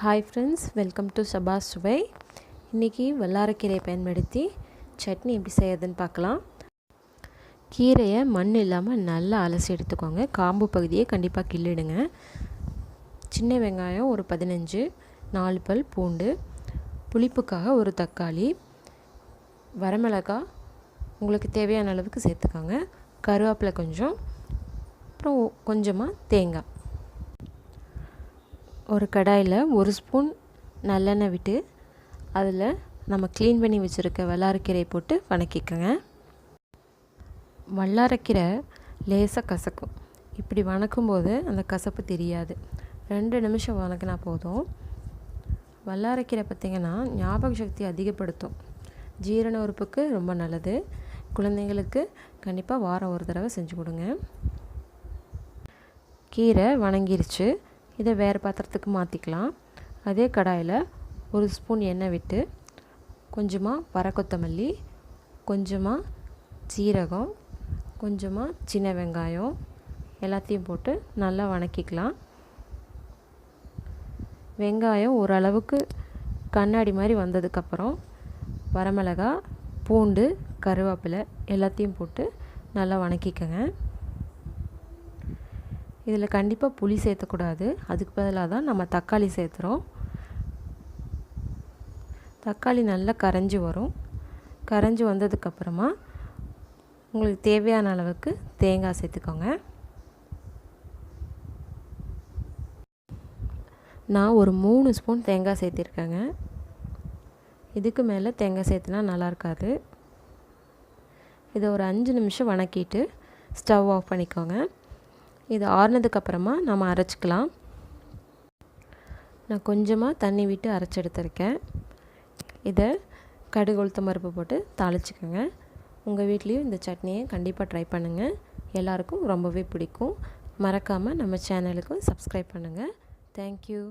Hi friends, welcome to சபா சுவை. இன்றைக்கி வல்லாரக்கீரையை பயன்படுத்தி சட்னி எப்படி செய்யறதுன்னு பார்க்கலாம். கீரையை மண் இல்லாமல் நல்லா அலசி எடுத்துக்கோங்க. காம்பு பகுதியை கண்டிப்பாக கிள்ளிடுங்க. சின்ன வெங்காயம் ஒரு 15, 4 பல் பூண்டு, புளிப்புக்காக ஒரு தக்காளி, வரமிளகாய் உங்களுக்கு தேவையான அளவுக்கு சேர்த்துக்கோங்க. கருவேப்பிலை கொஞ்சம், அப்புறம் கொஞ்சமாக தேங்காய். ஒரு கடாயில் 1 ஸ்பூன் நல்லெண்ணெய் விட்டு அதில் நம்ம க்ளீன் பண்ணி வச்சுருக்க வல்லாரக்கீரையை போட்டு வணக்கிக்கோங்க. வல்லாரக்கீரை லேசாக கசக்கும். இப்படி வணக்கும்போது அந்த கசப்பு தெரியாது. 2 நிமிஷம் வணக்கினா போதும். வல்லாரக்கீரை பார்த்திங்கன்னா ஞாபக சக்தி அதிகப்படுத்தும். ஜீரண உறுப்புக்கு ரொம்ப நல்லது. குழந்தைங்களுக்கு கண்டிப்பாக வாரம் ஒரு தடவை செஞ்சு கொடுங்க. கீரை வணங்கிருச்சு. இதை வேறு பாத்திரத்துக்கு மாற்றிக்கலாம். அதே கடாயில் 1 ஸ்பூன் எண்ணெய் விட்டு கொஞ்சமாக வரக்கொத்தமல்லி, கொஞ்சமாக சீரகம், கொஞ்சமாக சின்ன வெங்காயம் எல்லாத்தையும் போட்டு நல்லா வணக்கிக்கலாம். வெங்காயம் ஓரளவுக்கு கண்ணாடி மாதிரி வந்ததுக்கப்புறம் வரமிளகாய், பூண்டு, கருவேப்பிலை எல்லாத்தையும் போட்டு நல்லா வணக்கிக்கங்க. இதில் கண்டிப்பாக புளி சேர்த்தக்கூடாது. அதுக்கு பதிலாக தான் நம்ம தக்காளி சேர்த்துறோம். தக்காளி நல்லா கரைஞ்சி வரும். கரைஞ்சி வந்ததுக்கப்புறமா உங்களுக்கு தேவையான அளவுக்கு தேங்காய் சேர்த்துக்கோங்க. நான் ஒரு 3 ஸ்பூன் தேங்காய் சேர்த்திருக்கேங்க. இதுக்கு மேலே தேங்காய் சேர்த்துனா நல்லா இருக்காது. இதை ஒரு 5 நிமிஷம் வணக்கிட்டு ஸ்டவ் ஆஃப் பண்ணிக்கோங்க. இது ஆறுனதுக்கப்புறமா நம்ம அரைச்சிக்கலாம். நான் கொஞ்சமாக தண்ணி விட்டு அரைச்சி எடுத்துருக்கேன். இதை கடுகு உளுத்தம் பருப்பு போட்டு தாளிச்சிக்கோங்க. உங்கள் வீட்லேயும் இந்த சட்னியை கண்டிப்பாக ட்ரை பண்ணுங்கள். எல்லாருக்கும் ரொம்பவே பிடிக்கும். மறக்காமல் நம்ம சேனலுக்கு சப்ஸ்கிரைப் பண்ணுங்கள். தேங்க்யூ.